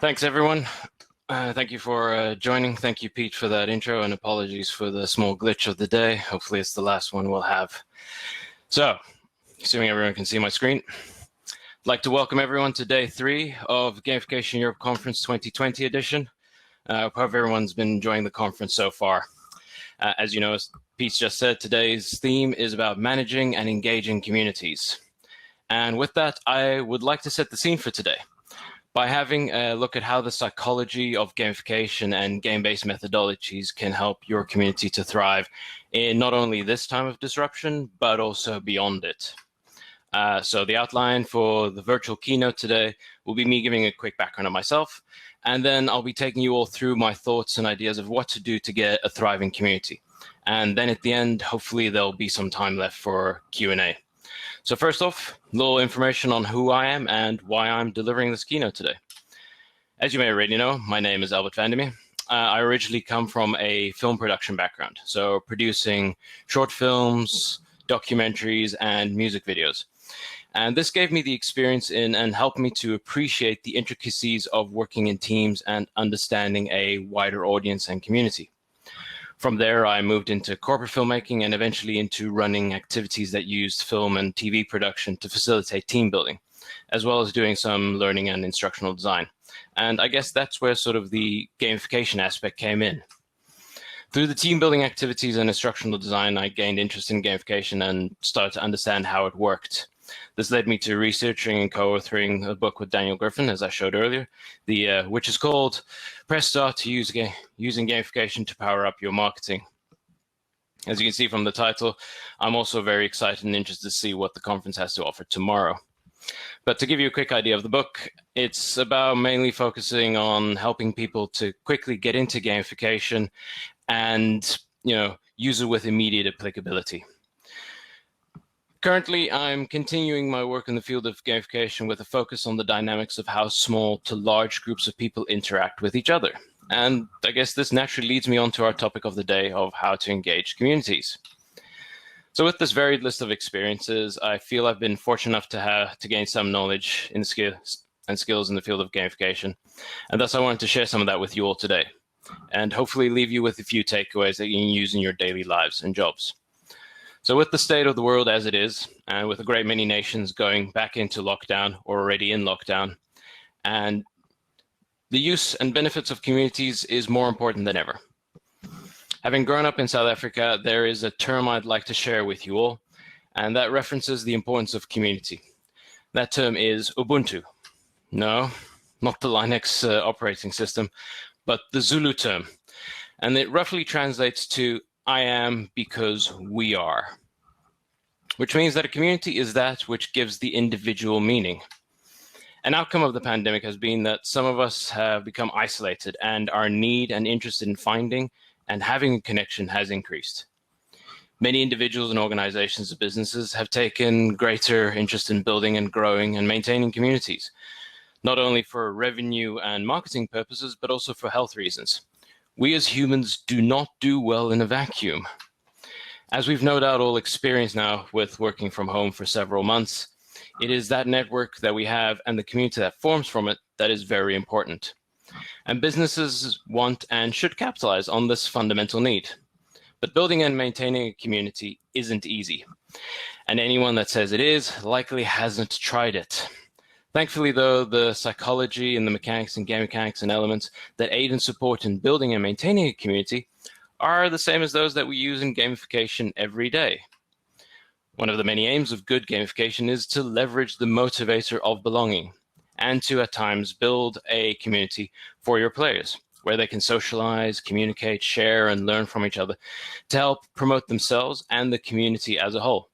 Thanks, everyone. Thank you for joining. Thank you, Pete, for that intro, and apologies for the small glitch of the day. Hopefully it's the last one we'll have. So, assuming everyone can see my screen, I'd like to welcome everyone to day 3 of Gamification Europe Conference 2020 edition. Hope everyone's been enjoying the conference so far. As you know, as Pete just said, today's theme is about managing and engaging communities. And with that, I would like to set the scene for today by having a look at how the psychology of gamification and game-based methodologies can help your community to thrive in not only this time of disruption, but also beyond it. So the outline for the virtual keynote today will be me giving a quick background on myself, and then I'll be taking you all through my thoughts and ideas of what to do to get a thriving community. And then at the end, hopefully there'll be some time left for Q&A. So first off, a little information on who I am and why I'm delivering this keynote today. As you may already know, my name is Albert Vandemir. I originally come from a film production background, so producing short films, documentaries, and music videos. And this gave me the experience in and helped me to appreciate the intricacies of working in teams and understanding a wider audience and community. From there, I moved into corporate filmmaking and eventually into running activities that used film and TV production to facilitate team building, as well as doing some learning and instructional design. And I guess that's where sort of the gamification aspect came in. Through the team building activities and instructional design, I gained interest in gamification and started to understand how it worked. This led me to researching and co-authoring a book with Daniel Griffin, as I showed earlier, which is called Press Start to Using Gamification to Power Up Your Marketing. As you can see from the title, I'm also very excited and interested to see what the conference has to offer tomorrow. But to give you a quick idea of the book, it's about mainly focusing on helping people to quickly get into gamification and use it with immediate applicability. Currently, I'm continuing my work in the field of gamification with a focus on the dynamics of how small to large groups of people interact with each other. And I guess this naturally leads me on to our topic of the day of how to engage communities. So with this varied list of experiences, I feel I've been fortunate enough to gain some knowledge and skills in the field of gamification. And thus I wanted to share some of that with you all today, and hopefully leave you with a few takeaways that you can use in your daily lives and jobs. So with the state of the world as it is, and with a great many nations going back into lockdown or already in lockdown, and the use and benefits of communities is more important than ever. Having grown up in South Africa, there is a term I'd like to share with you all, and that references the importance of community. That term is Ubuntu. No, not the Linux operating system, but the Zulu term. And it roughly translates to I am because we are, which means that a community is that which gives the individual meaning. An outcome of the pandemic has been that some of us have become isolated, and our need and interest in finding and having a connection has increased. Many individuals and organizations and businesses have taken greater interest in building and growing and maintaining communities, not only for revenue and marketing purposes, but also for health reasons. We as humans do not do well in a vacuum. As we've no doubt all experienced now with working from home for several months, it is that network that we have and the community that forms from it that is very important. And businesses want and should capitalize on this fundamental need. But building and maintaining a community isn't easy. And anyone that says it is likely hasn't tried it. Thankfully, though, the psychology and the mechanics and game mechanics and elements that aid and support in building and maintaining a community are the same as those that we use in gamification every day. One of the many aims of good gamification is to leverage the motivator of belonging and to, at times, build a community for your players where they can socialize, communicate, share, and learn from each other to help promote themselves and the community as a whole.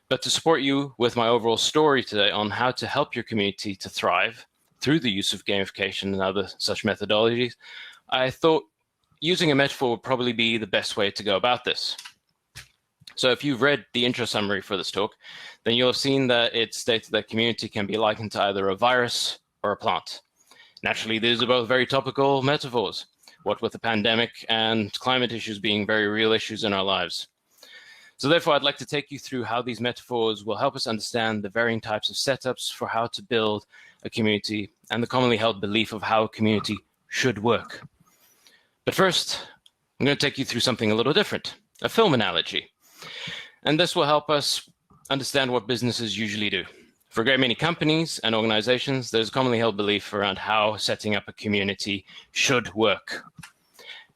But to support you with my overall story today on how to help your community to thrive through the use of gamification and other such methodologies, I thought using a metaphor would probably be the best way to go about this. So if you've read the intro summary for this talk, then you'll have seen that it states that community can be likened to either a virus or a plant. Naturally, these are both very topical metaphors, what with the pandemic and climate issues being very real issues in our lives. So therefore, I'd like to take you through how these metaphors will help us understand the varying types of setups for how to build a community and the commonly held belief of how a community should work. But first, I'm going to take you through something a little different, a film analogy. And this will help us understand what businesses usually do. For a great many companies and organizations, there's a commonly held belief around how setting up a community should work.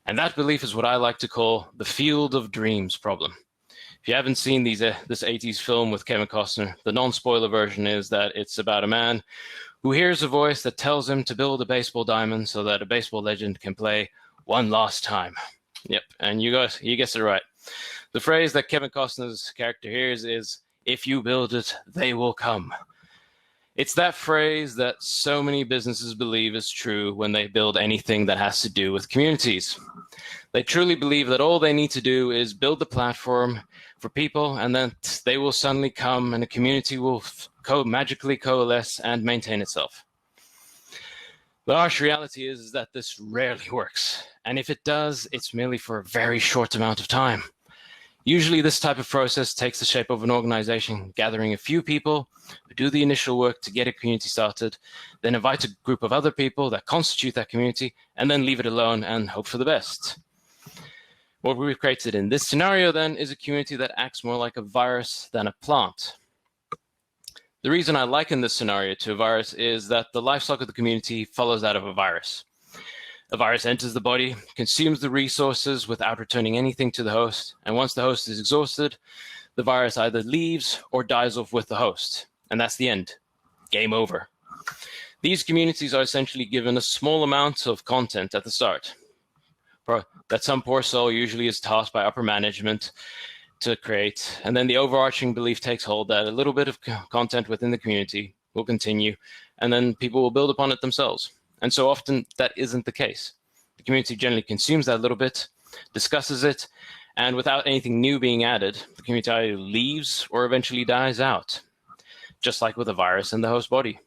And that belief is what I like to call the field of dreams problem. If you haven't seen this 80s film with Kevin Costner, the non-spoiler version is that it's about a man who hears a voice that tells him to build a baseball diamond so that a baseball legend can play one last time. Yep, and you guessed it right. The phrase that Kevin Costner's character hears is, "If you build it, they will come." It's that phrase that so many businesses believe is true when they build anything that has to do with communities. They truly believe that all they need to do is build the platform for people, and then they will suddenly come and a community will magically coalesce and maintain itself. The harsh reality is that this rarely works. And if it does, it's merely for a very short amount of time. Usually this type of process takes the shape of an organization gathering a few people who do the initial work to get a community started, then invite a group of other people that constitute that community, and then leave it alone and hope for the best. What we've created in this scenario then is a community that acts more like a virus than a plant. The reason I liken this scenario to a virus is that the life cycle of the community follows that of a virus. A virus enters the body, consumes the resources without returning anything to the host, and once the host is exhausted, the virus either leaves or dies off with the host, and that's the end. Game over. These communities are essentially given a small amount of content at the start that some poor soul usually is tasked by upper management to create, and then the overarching belief takes hold that a little bit of content within the community will continue, and then people will build upon it themselves. And so often that isn't the case. The community generally consumes that little bit, discusses it, and without anything new being added, the community either leaves or eventually dies out, just like with a virus in the host body.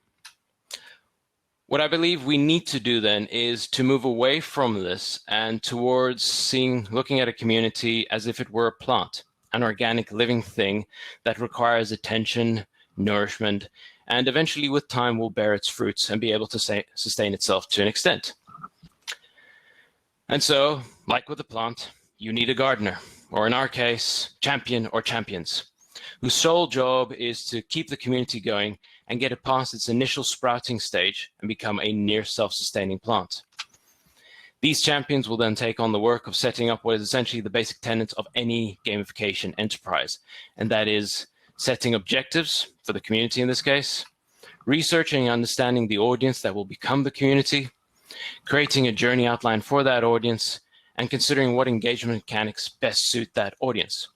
What I believe we need to do then is to move away from this and towards looking at a community as if it were a plant, an organic living thing that requires attention, nourishment, and eventually with time will bear its fruits and be able to sustain itself to an extent. And so, like with a plant, you need a gardener, or in our case, champion or champions, whose sole job is to keep the community going and get it past its initial sprouting stage and become a near self-sustaining plant. These champions will then take on the work of setting up what is essentially the basic tenets of any gamification enterprise, and that is setting objectives for the community in this case, researching and understanding the audience that will become the community, creating a journey outline for that audience, and considering what engagement mechanics best suit that audience.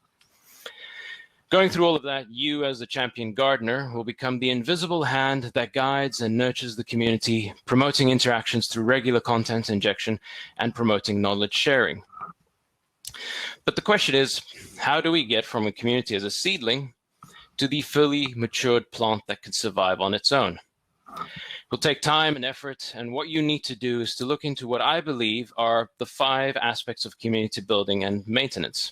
Going through all of that, you as the champion gardener will become the invisible hand that guides and nurtures the community, promoting interactions through regular content injection and promoting knowledge sharing. But the question is, how do we get from a community as a seedling to the fully matured plant that can survive on its own? It will take time and effort, and what you need to do is to look into what I believe are the 5 aspects of community building and maintenance.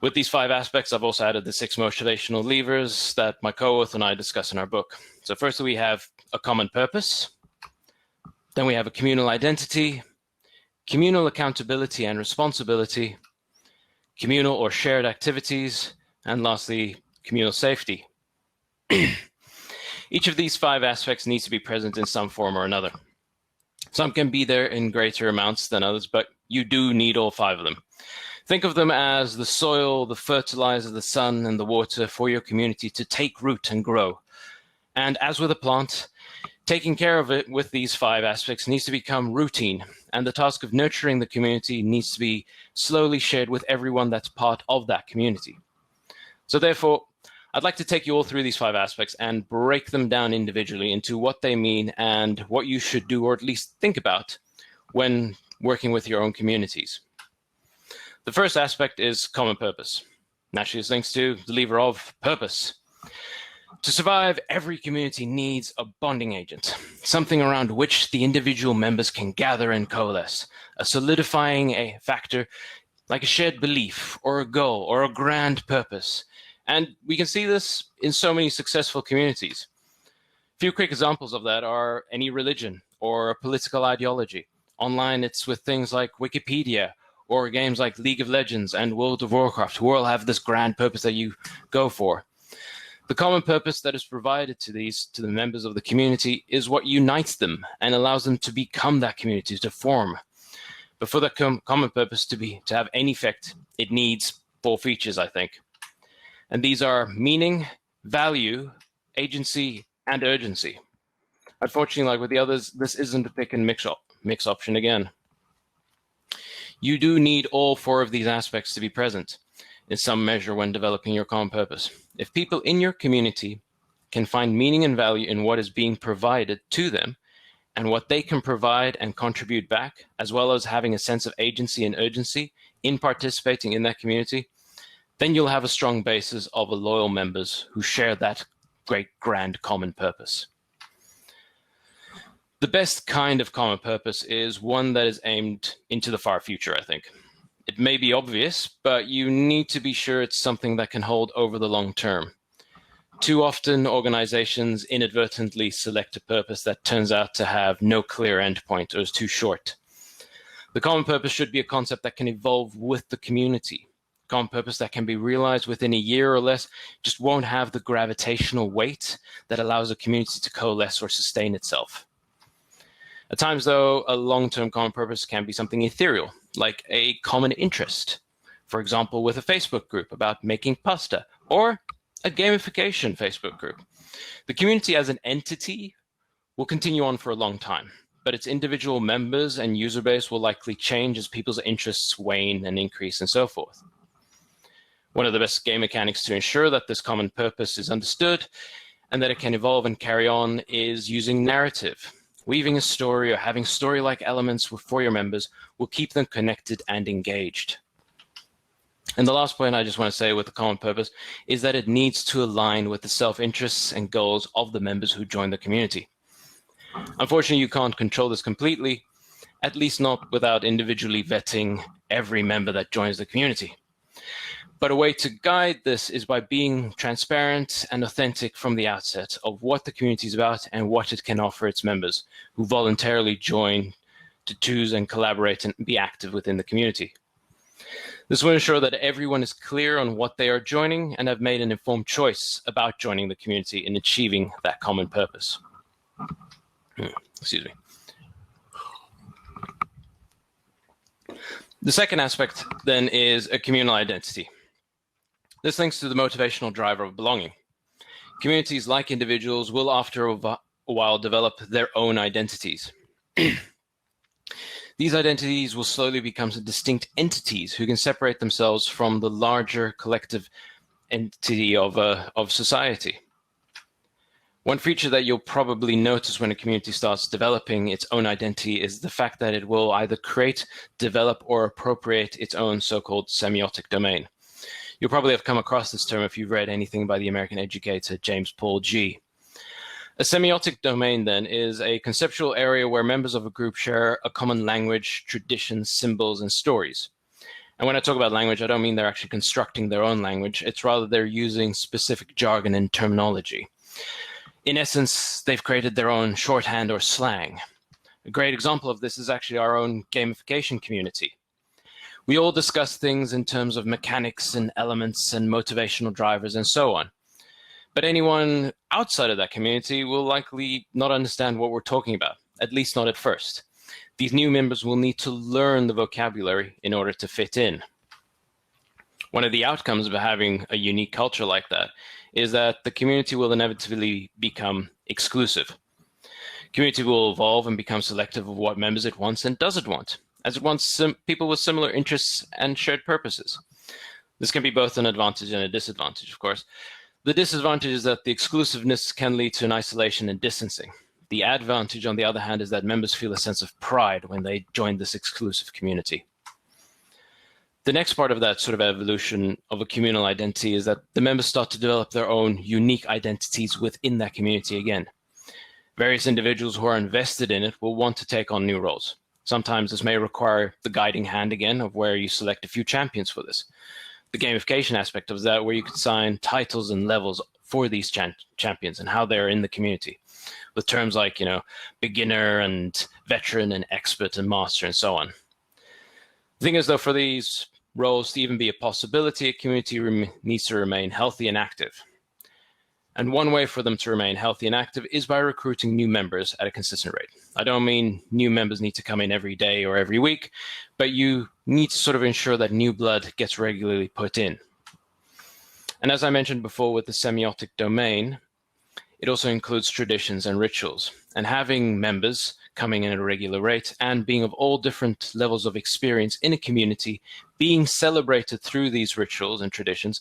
With these 5 aspects, I've also added the 6 motivational levers that my co-author and I discuss in our book. So firstly, we have a common purpose. Then we have a communal identity, communal accountability and responsibility, communal or shared activities, and lastly, communal safety. Each of these 5 aspects needs to be present in some form or another. Some can be there in greater amounts than others, but you do need all 5 of them. Think of them as the soil, the fertilizer, the sun, and the water for your community to take root and grow. And as with a plant, taking care of it with these 5 aspects needs to become routine, and the task of nurturing the community needs to be slowly shared with everyone that's part of that community. So therefore, I'd like to take you all through these 5 aspects and break them down individually into what they mean and what you should do or at least think about when working with your own communities. The first aspect is common purpose. Naturally, this links to the lever of purpose. To survive, every community needs a bonding agent, something around which the individual members can gather and coalesce, a solidifying factor like a shared belief or a goal or a grand purpose. And we can see this in so many successful communities. A few quick examples of that are any religion or a political ideology. Online, it's with things like Wikipedia or games like League of Legends and World of Warcraft, who all have this grand purpose that you go for. The common purpose that is provided to the members of the community is what unites them and allows them to become that community, to form. But for the common purpose to have any effect, it needs 4 features, I think. And these are meaning, value, agency, and urgency. Unfortunately, like with the others, this isn't a pick and mix option again. You do need all 4 of these aspects to be present in some measure when developing your common purpose. If people in your community can find meaning and value in what is being provided to them and what they can provide and contribute back, as well as having a sense of agency and urgency in participating in that community, then you'll have a strong basis of loyal members who share that great grand common purpose. The best kind of common purpose is one that is aimed into the far future, I think. It may be obvious, but you need to be sure it's something that can hold over the long term. Too often, organizations inadvertently select a purpose that turns out to have no clear endpoint or is too short. The common purpose should be a concept that can evolve with the community. Common purpose that can be realized within a year or less just won't have the gravitational weight that allows a community to coalesce or sustain itself. At times, though, a long-term common purpose can be something ethereal, like a common interest. For example, with a Facebook group about making pasta, or a gamification Facebook group. The community as an entity will continue on for a long time, but its individual members and user base will likely change as people's interests wane and increase and so forth. One of the best game mechanics to ensure that this common purpose is understood and that it can evolve and carry on is using narrative. Weaving a story or having story-like elements for your members will keep them connected and engaged. And the last point I just want to say with the common purpose is that it needs to align with the self-interests and goals of the members who join the community. Unfortunately, you can't control this completely, at least not without individually vetting every member that joins the community. But a way to guide this is by being transparent and authentic from the outset of what the community is about and what it can offer its members who voluntarily join to choose and collaborate and be active within the community. This will ensure that everyone is clear on what they are joining and have made an informed choice about joining the community in achieving that common purpose. Excuse me. The second aspect then is a communal identity. This links to the motivational driver of belonging. Communities, like individuals, will after a while develop their own identities. These identities will slowly become distinct entities who can separate themselves from the larger collective entity of society. One feature that you'll probably notice when a community starts developing its own identity is the fact that it will either create, develop, or appropriate its own so-called semiotic domain. You'll probably have come across this term if you've read anything by the American educator James Paul G. A semiotic domain, then, is a conceptual area where members of a group share a common language, traditions, symbols, and stories. And when I talk about language, I don't mean they're actually constructing their own language. It's rather they're using specific jargon and terminology. In essence, they've created their own shorthand or slang. A great example of this is actually our own gamification community. We all discuss things in terms of mechanics and elements and motivational drivers and so on. But anyone outside of that community will likely not understand what we're talking about, at least not at first. These new members will need to learn the vocabulary in order to fit in. One of the outcomes of having a unique culture like that is that the community will inevitably become exclusive. Community will evolve and become selective of what members it wants and doesn't want, as it wants people with similar interests and shared purposes. This can be both an advantage and a disadvantage, of course. The disadvantage is that the exclusiveness can lead to an isolation and distancing. The advantage, on the other hand, is that members feel a sense of pride when they join this exclusive community. The next part of that sort of evolution of a communal identity is that the members start to develop their own unique identities within that community again. Various individuals who are invested in it will want to take on new roles. Sometimes this may require the guiding hand again of where you select a few champions for this. The gamification aspect of that, where you could assign titles and levels for these champions and how they're in the community, with terms like, beginner and veteran and expert and master and so on. The thing is, though, for these roles to even be a possibility, a community needs to remain healthy and active. And one way for them to remain healthy and active is by recruiting new members at a consistent rate. I don't mean new members need to come in every day or every week, but you need to sort of ensure that new blood gets regularly put in. And as I mentioned before with the semiotic domain, it also includes traditions and rituals. And having members coming in at a regular rate and being of all different levels of experience in a community, being celebrated through these rituals and traditions,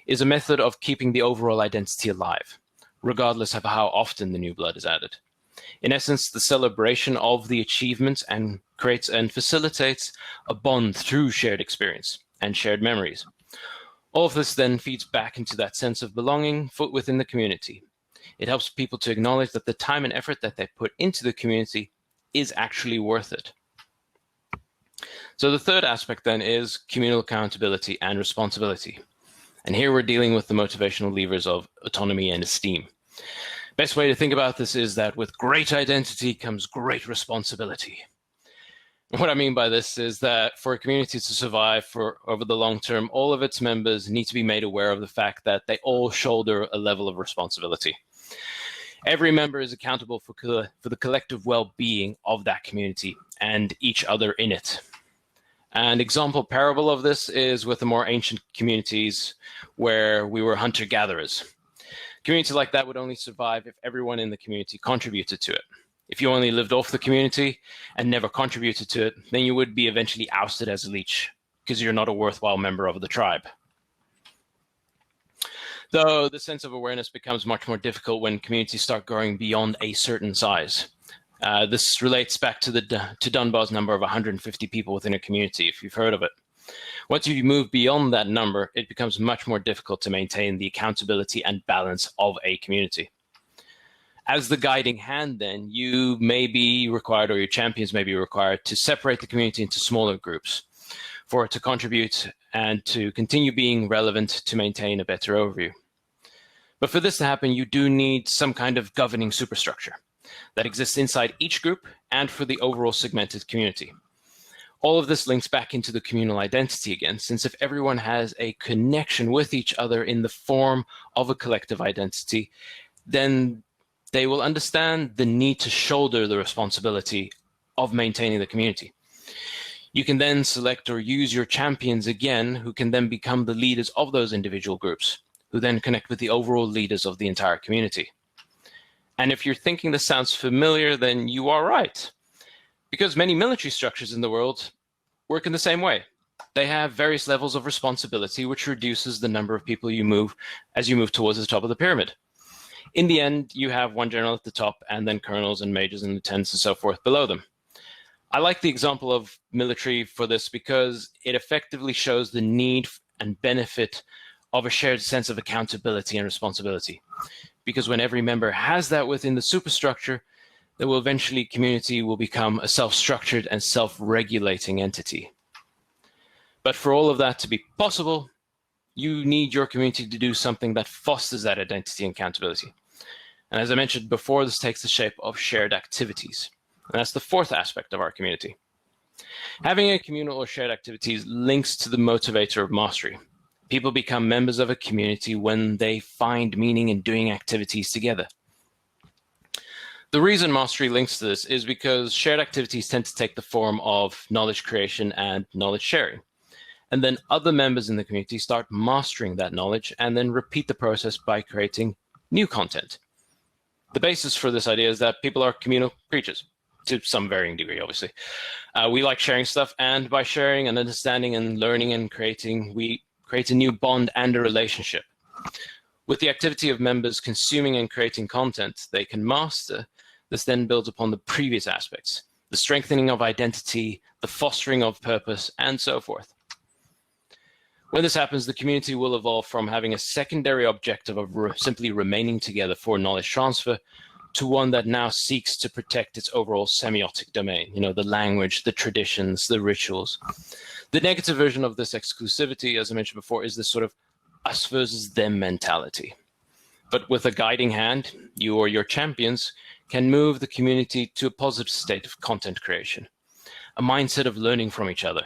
is a method of keeping the overall identity alive, regardless of how often the new blood is added. In essence, the celebration of the achievements and creates and facilitates a bond through shared experience and shared memories. All of this then feeds back into that sense of belonging within the community. It helps people to acknowledge that the time and effort that they put into the community is actually worth it. So the third aspect then is communal accountability and responsibility. And here we're dealing with the motivational levers of autonomy and esteem. Best way to think about this is that with great identity comes great responsibility. And what I mean by this is that for a community to survive over the long term, all of its members need to be made aware of the fact that they all shoulder a level of responsibility. Every member is accountable for the collective well-being of that community and each other in it. An example parable of this is with the more ancient communities where we were hunter-gatherers. A community like that would only survive if everyone in the community contributed to it. If you only lived off the community and never contributed to it, then you would be eventually ousted as a leech because you're not a worthwhile member of the tribe. Though the sense of awareness becomes much more difficult when communities start growing beyond a certain size. This relates back to Dunbar's number of 150 people within a community, if you've heard of it. Once you move beyond that number, it becomes much more difficult to maintain the accountability and balance of a community. As the guiding hand, then, you may be required, or your champions may be required, to separate the community into smaller groups for it to contribute and to continue being relevant to maintain a better overview. But for this to happen, you do need some kind of governing superstructure that exists inside each group and for the overall segmented community. All of this links back into the communal identity again, since if everyone has a connection with each other in the form of a collective identity, then they will understand the need to shoulder the responsibility of maintaining the community. You can then select or use your champions again, who can then become the leaders of those individual groups, who then connect with the overall leaders of the entire community. And if you're thinking this sounds familiar, then you are right. Because many military structures in the world work in the same way. They have various levels of responsibility, which reduces the number of people you move as you move towards the top of the pyramid. In the end, you have one general at the top and then colonels and majors and lieutenants and so forth below them. I like the example of military for this because it effectively shows the need and benefit of a shared sense of accountability and responsibility. Because when every member has that within the superstructure, then will eventually community will become a self-structured and self-regulating entity. But for all of that to be possible, you need your community to do something that fosters that identity and accountability. And as I mentioned before, this takes the shape of shared activities. And that's the fourth aspect of our community. Having a communal or shared activities links to the motivator of mastery. People become members of a community when they find meaning in doing activities together. The reason mastery links to this is because shared activities tend to take the form of knowledge creation and knowledge sharing. And then other members in the community start mastering that knowledge and then repeat the process by creating new content. The basis for this idea is that people are communal creatures, to some varying degree, obviously. We like sharing stuff, and by sharing and understanding and learning and creating, we create a new bond and a relationship. With the activity of members consuming and creating content they can master, this then builds upon the previous aspects, the strengthening of identity, the fostering of purpose, and so forth. When this happens, the community will evolve from having a secondary objective of simply remaining together for knowledge transfer to one that now seeks to protect its overall semiotic domain, the language, the traditions, the rituals. The negative version of this exclusivity, as I mentioned before, is this sort of us versus them mentality. But with a guiding hand, you or your champions can move the community to a positive state of content creation, a mindset of learning from each other,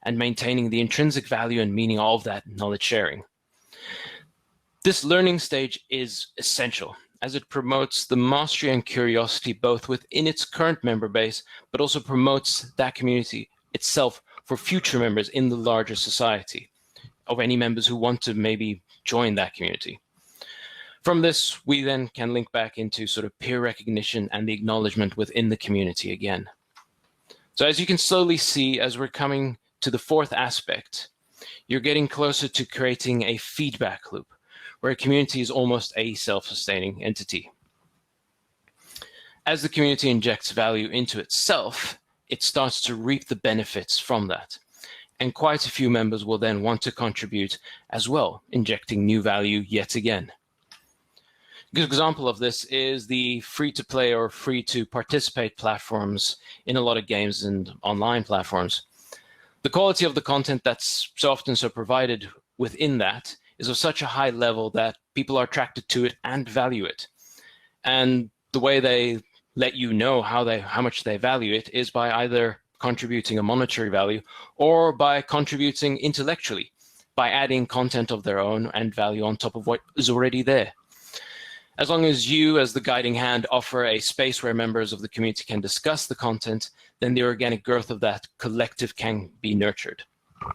and maintaining the intrinsic value and meaning of that knowledge sharing. This learning stage is essential, as it promotes the mastery and curiosity both within its current member base, but also promotes that community itself for future members in the larger society, of any members who want to maybe join that community. From this, we then can link back into sort of peer recognition and the acknowledgement within the community again. So as you can slowly see, as we're coming to the fourth aspect, you're getting closer to creating a feedback loop, where a community is almost a self-sustaining entity. As the community injects value into itself, it starts to reap the benefits from that. And quite a few members will then want to contribute as well, injecting new value yet again. A good example of this is the free-to-play or free-to-participate platforms in a lot of games and online platforms. The quality of the content that's so often provided within that is of such a high level that people are attracted to it and value it. And the way they let you know how much they value it is by either contributing a monetary value or by contributing intellectually, by adding content of their own and value on top of what is already there. As long as you, as the guiding hand, offer a space where members of the community can discuss the content, then the organic growth of that collective can be nurtured.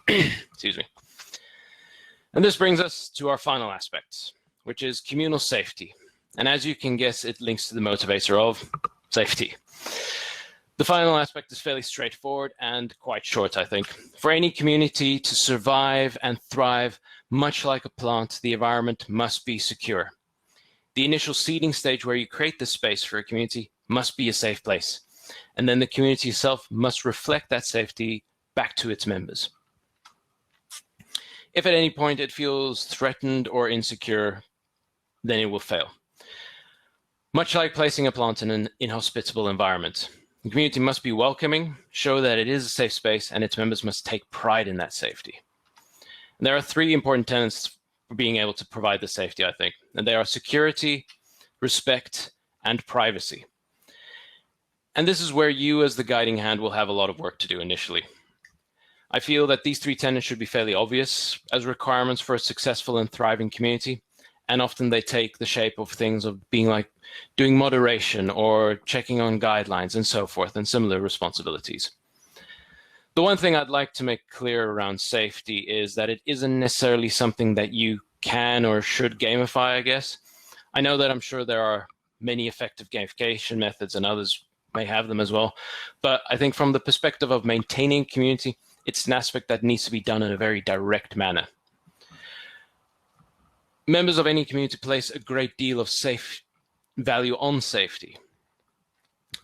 Excuse me. And this brings us to our final aspect, which is communal safety. And as you can guess, it links to the motivator of safety. The final aspect is fairly straightforward and quite short, I think. For any community to survive and thrive, much like a plant, the environment must be secure. The initial seeding stage where you create the space for a community must be a safe place. And then the community itself must reflect that safety back to its members. If at any point it feels threatened or insecure, then it will fail. Much like placing a plant in an inhospitable environment, the community must be welcoming, show that it is a safe space, and its members must take pride in that safety. And there are three important tenets for being able to provide the safety, I think, and they are security, respect, and privacy. And this is where you as the guiding hand will have a lot of work to do initially. I feel that these three tenets should be fairly obvious as requirements for a successful and thriving community, and often they take the shape of things of being like doing moderation or checking on guidelines and so forth, and similar responsibilities. The one thing I'd like to make clear around safety is that it isn't necessarily something that you can or should gamify, I guess. I know that I'm sure there are many effective gamification methods and others may have them as well. But I think from the perspective of maintaining community, it's an aspect that needs to be done in a very direct manner. Members of any community place a great deal of value on safety.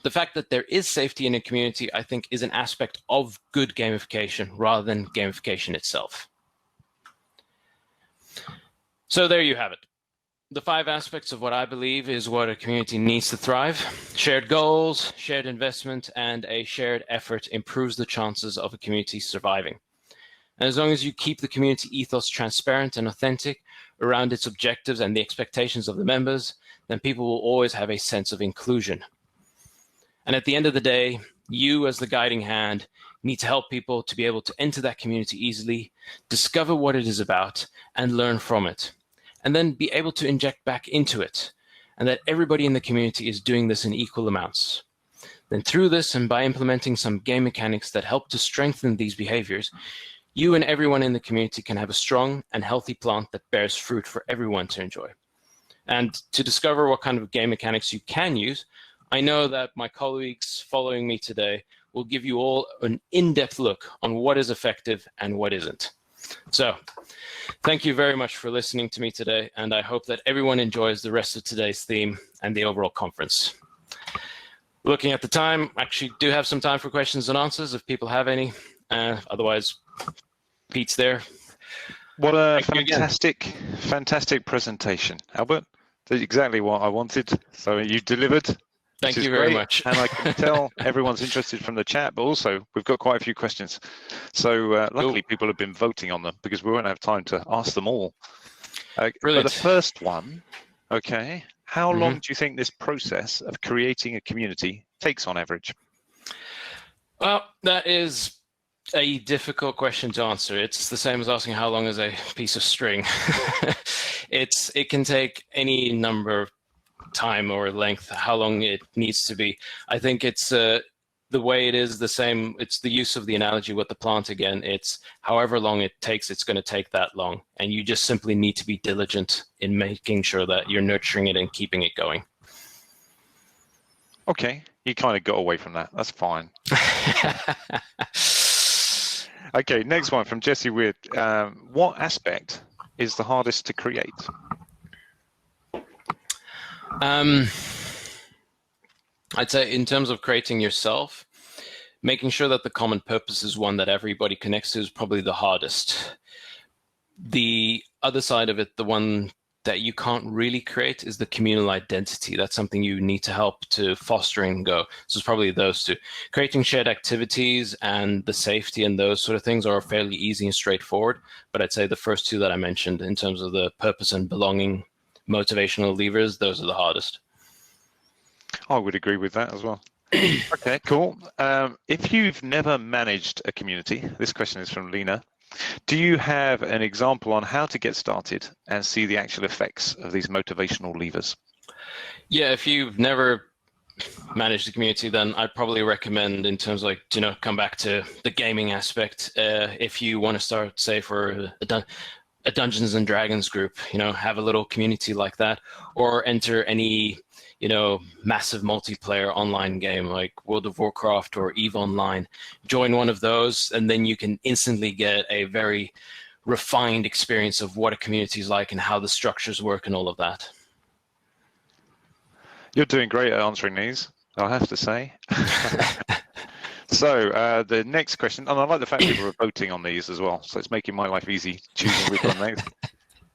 The fact that there is safety in a community, I think, is an aspect of good gamification rather than gamification itself. So there you have it. The 5 aspects of what I believe is what a community needs to thrive. Shared goals, shared investment, and a shared effort improves the chances of a community surviving. And as long as you keep the community ethos transparent and authentic around its objectives and the expectations of the members, then people will always have a sense of inclusion. And at the end of the day, you as the guiding hand need to help people to be able to enter that community easily, discover what it is about, and learn from it. And then be able to inject back into it, and that everybody in the community is doing this in equal amounts. Then through this, and by implementing some game mechanics that help to strengthen these behaviors, you and everyone in the community can have a strong and healthy plant that bears fruit for everyone to enjoy. And to discover what kind of game mechanics you can use, I know that my colleagues following me today will give you all an in-depth look on what is effective and what isn't. So, thank you very much for listening to me today, and I hope that everyone enjoys the rest of today's theme and the overall conference. Looking at the time, I actually do have some time for questions and answers if people have any. Otherwise, Pete's there. What a fantastic presentation, Albert. That's exactly what I wanted. So you delivered. Thank you very much. And I can tell everyone's interested from the chat, but also we've got quite a few questions. So luckily people have been voting on them because we won't have time to ask them all. But the first one, okay, how long do you think this process of creating a community takes on average? Well, that is a difficult question to answer. It's the same as asking how long is a piece of string. It can take any number of time or length, how long it needs to be. I think it's the way it is the same. It's the use of the analogy with the plant again. It's however long it takes, it's going to take that long. And you just simply need to be diligent in making sure that you're nurturing it and keeping it going. Okay, you kind of got away from that. That's fine. Okay, next one from Jesse Weird. What aspect is the hardest to create? I'd say in terms of creating yourself, making sure that the common purpose is one that everybody connects to is probably the hardest. The other side of it, the one that you can't really create, is the communal identity. That's something you need to help to foster and go. So it's probably those two. Creating shared activities and the safety and those sort of things are fairly easy and straightforward. But I'd say the first two that I mentioned in terms of the purpose and belonging, motivational levers, those are the hardest. I would agree with that as well. Okay, cool. If you've never managed a community, this question is from Lena, do you have an example on how to get started and see the actual effects of these motivational levers? Yeah, if you've never managed a community, then I'd probably recommend, in terms of like, come back to the gaming aspect. If you want to start, say, for a Dungeons and Dragons group, have a little community like that, or enter any massive multiplayer online game like World of Warcraft or EVE Online. Join one of those, and then you can instantly get a very refined experience of what a community is like and how the structures work and all of that. You're doing great at answering these, I have to say. So the next question, and I like the fact people are voting on these as well, so it's making my life easy choosing which one next.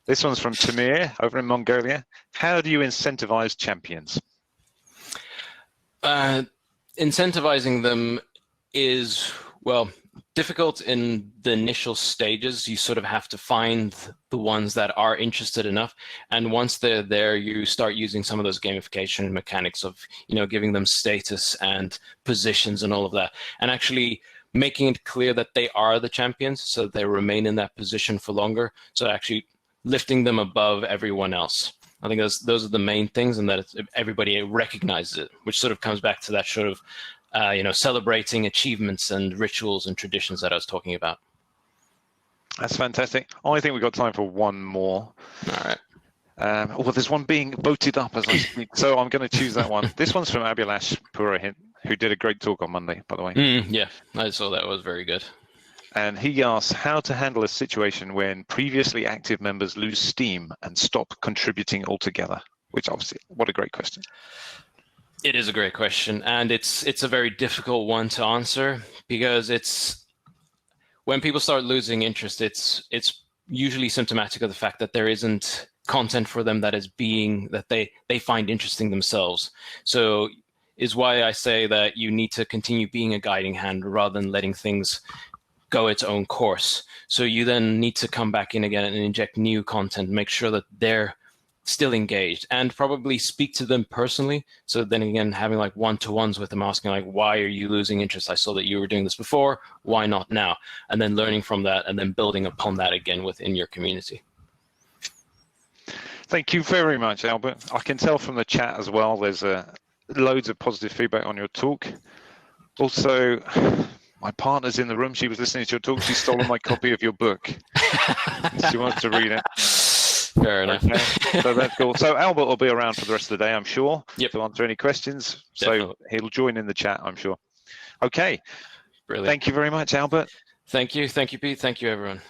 This one's from Tamir over in Mongolia. How do you incentivize champions? Incentivizing them is, well, difficult in the initial stages. You sort of have to find the ones that are interested enough. And once they're there, you start using some of those gamification mechanics of, giving them status and positions and all of that. And actually making it clear that they are the champions so that they remain in that position for longer. So actually lifting them above everyone else. I think those are the main things, and that everybody recognizes it, which sort of comes back to that sort of, celebrating achievements and rituals and traditions that I was talking about. That's fantastic. I think we've got time for one more. All right. Well, there's one being voted up as I speak, so I'm going to choose that one. This one's from Abhilash Purohit, who did a great talk on Monday, by the way. Yeah, I saw that. It was very good. And he asks how to handle a situation when previously active members lose steam and stop contributing altogether, which obviously, what a great question. It is a great question, and it's a very difficult one to answer, because it's when people start losing interest, it's usually symptomatic of the fact that there isn't content for them that they find interesting themselves. So is why I say that you need to continue being a guiding hand rather than letting things go its own course. So you then need to come back in again and inject new content, make sure that they're still engaged, and probably speak to them personally. So then again, having like one-to-ones with them, asking like, why are you losing interest? I saw that you were doing this before, why not now? And then learning from that and then building upon that again within your community. Thank you very much, Albert. I can tell from the chat as well, there's loads of positive feedback on your talk. Also, my partner's in the room. She was listening to your talk. She's stolen my copy of your book. She wants to read it. Fair enough. Okay. So that's cool. So Albert will be around for the rest of the day, I'm sure, to answer any questions. Definitely. So he'll join in the chat, I'm sure. Okay. Brilliant. Thank you very much, Albert. Thank you. Thank you, Pete. Thank you, everyone.